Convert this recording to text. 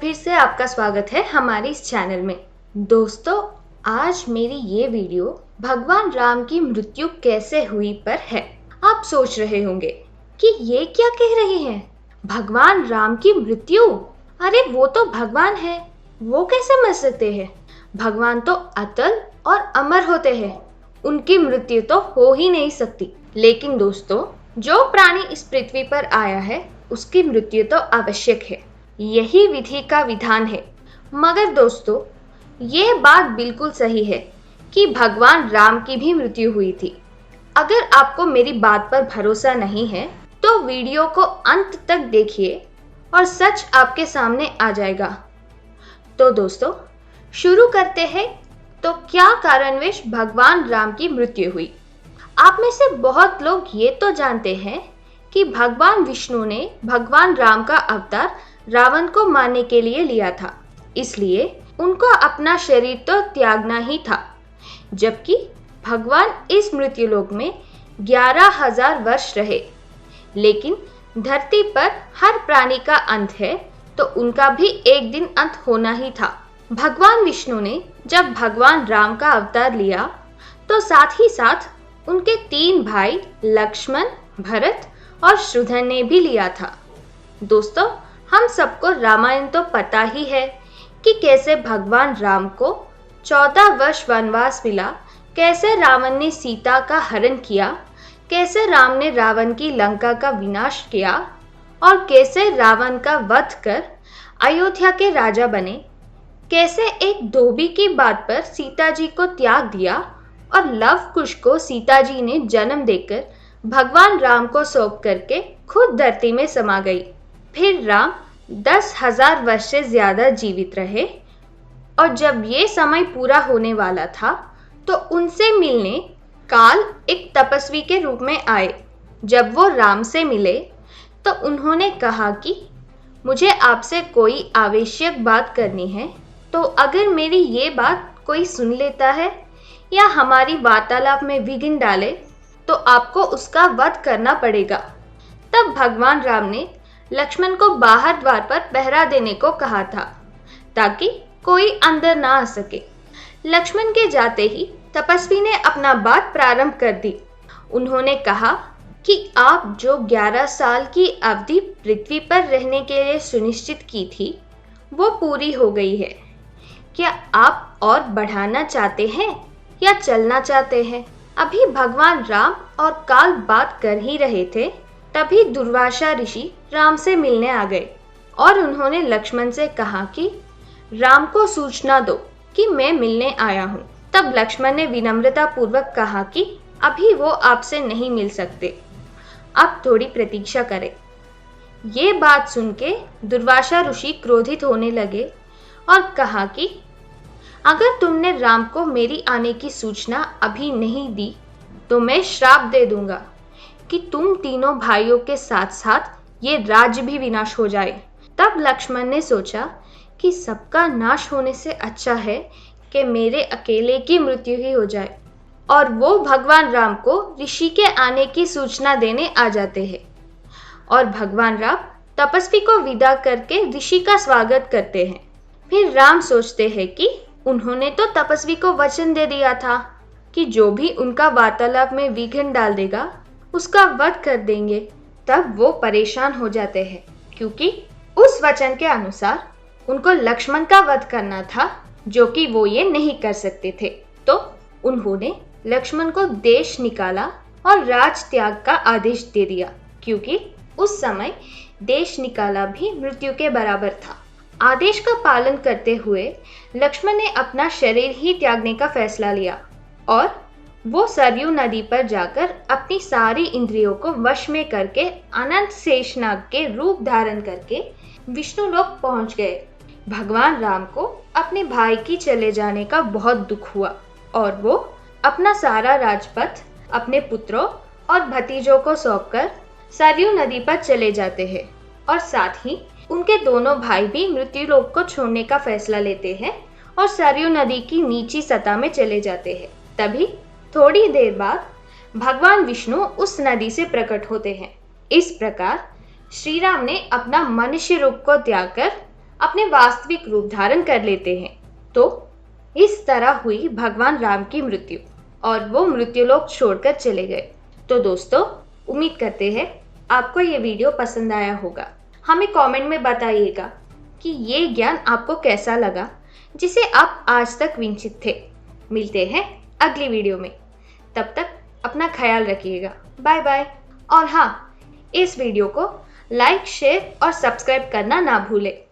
फिर से आपका स्वागत है हमारे इस चैनल में। दोस्तों, आज मेरी ये वीडियो भगवान राम की मृत्यु कैसे हुई पर है। आप सोच रहे होंगे कि ये क्या कह रहे हैं, भगवान राम की मृत्यु? अरे वो तो भगवान है, वो कैसे मर सकते हैं? भगवान तो अतल और अमर होते हैं, उनकी मृत्यु तो हो ही नहीं सकती। लेकिन दोस्तों, जो प्राणी इस पृथ्वी पर आया है उसकी मृत्यु तो आवश्यक है, यही विधि का विधान है। मगर दोस्तों, ये बात बिल्कुल सही है कि भगवान राम की भी मृत्यु हुई थी। अगर आपको मेरी बात पर भरोसा नहीं है तो वीडियो को अंत तक देखिए और सच आपके सामने आ जाएगा। तो दोस्तों, शुरू करते हैं। तो क्या कारणवश भगवान राम की मृत्यु हुई? आप में से बहुत लोग ये तो जानते हैं कि भगवान विष्णु ने भगवान राम का अवतार रावण को मारने के लिए लिया था, इसलिए उनको अपना शरीर तो त्यागना ही था। जबकि भगवान इस मृत्युलोक में 11,000 वर्ष रहे। लेकिन धरती पर हर प्राणी का अंत है, तो उनका भी एक दिन अंत होना ही था। भगवान विष्णु ने जब भगवान राम का अवतार लिया तो साथ ही साथ उनके 3 भाई लक्ष्मण, भरत और शत्रुघ्न ने भी लिया था। दोस्तों, हम सबको रामायण तो पता ही है कि कैसे भगवान राम को 14 वर्ष वनवास मिला, कैसे रावण ने सीता का हरण किया, कैसे राम ने रावण की लंका का विनाश किया और कैसे रावण का वध कर अयोध्या के राजा बने, कैसे एक धोबी की बात पर सीता जी को त्याग दिया और लव कुश को सीता जी ने जन्म देकर भगवान राम को सौंप करके खुद धरती में समा गई। फिर राम 10,000 वर्ष से ज्यादा जीवित रहे और जब ये समय पूरा होने वाला था तो उनसे मिलने काल एक तपस्वी के रूप में आए। जब वो राम से मिले तो उन्होंने कहा कि मुझे आपसे कोई आवश्यक बात करनी है, तो अगर मेरी ये बात कोई सुन लेता है या हमारी वार्तालाप में विघ्न डाले तो आपको उसका वध करना पड़ेगा। तब भगवान राम ने लक्ष्मण को बाहर द्वार पर पहरा देने को कहा था, ताकि कोई अंदर ना आ सके। लक्ष्मण के जाते ही तपस्वी ने अपना बात प्रारंभ कर दी। उन्होंने कहा कि आप जो 11 साल की अवधि पृथ्वी पर रहने के लिए सुनिश्चित की थी वो पूरी हो गई है। क्या आप और बढ़ाना चाहते हैं या चलना चाहते हैं? अभी भगवान राम और काल बात कर ही रहे थे, तभी दुर्वासा ऋषि राम से मिलने आ गए और उन्होंने लक्ष्मण से कहा कि राम को सूचना दो कि मैं मिलने आया हूँ। तब लक्ष्मण ने विनम्रता पूर्वक कहा कि अभी वो आपसे नहीं मिल सकते, आप थोड़ी प्रतीक्षा करें। ये बात सुन के दुर्वासा ऋषि क्रोधित होने लगे और कहा कि अगर तुमने राम को मेरी आने की सूचना अभी नहीं दी तो मैं श्राप दे दूंगा कि तुम तीनों भाइयों के साथ साथ ये राज्य भी विनाश हो जाए। तब लक्ष्मण ने सोचा कि सबका नाश होने से अच्छा है कि मेरे अकेले की मृत्यु ही हो जाए, और वो भगवान राम को ऋषि के आने की सूचना देने आ जाते हैं और भगवान राम तपस्वी को विदा करके ऋषि का स्वागत करते हैं। फिर राम सोचते हैं कि उन्होंने तो तपस्वी को वचन दे दिया था कि जो भी उनका वार्तालाप में विघ्न डाल देगा उसका वध कर देंगे। तब वो परेशान हो जाते हैं, क्योंकि उस वचन के अनुसार उनको लक्ष्मण का वध करना था, जो कि वो ये नहीं कर सकते थे। तो उन्होंने लक्ष्मण को देश निकाला और राज त्याग का आदेश दे दिया, क्योंकि उस समय देश निकाला भी मृत्यु के बराबर था। आदेश का पालन करते हुए लक्ष्मण ने अपना शरीर ही त्यागने का फैसला लिया और वो सरयू नदी पर जाकर अपनी सारी इंद्रियों को वश में करके अनंत शेषनाग के रूप धारण करके विष्णु लोक पहुंच गए। भगवान राम को अपने भाई की चले जाने का बहुत दुख हुआ और वो अपना सारा राजपथ अपने पुत्रों और भतीजों को सौंपकर सरयू नदी पर चले जाते हैं और साथ ही उनके दोनों भाई भी मृत्युलोक को छोड़ने का फैसला लेते हैं और सरयू नदी की नीची सतह में चले जाते हैं। तभी थोड़ी देर बाद भगवान विष्णु उस नदी से प्रकट होते हैं। इस प्रकार श्री राम ने अपना मनुष्य रूप को त्याग कर अपने वास्तविक रूप धारण कर लेते हैं। तो इस तरह हुई भगवान राम की मृत्यु और वो मृत्युलोक छोड़कर चले गए। तो दोस्तों, उम्मीद करते हैं आपको ये वीडियो पसंद आया होगा। हमें कमेंट में बताइएगा कि ये ज्ञान आपको कैसा लगा जिसे आप आज तक वंचित थे। मिलते हैं अगली वीडियो में, तब तक अपना ख्याल रखिएगा। Bye bye. और हाँ, इस वीडियो को लाइक, शेयर और सब्सक्राइब करना ना भूलें।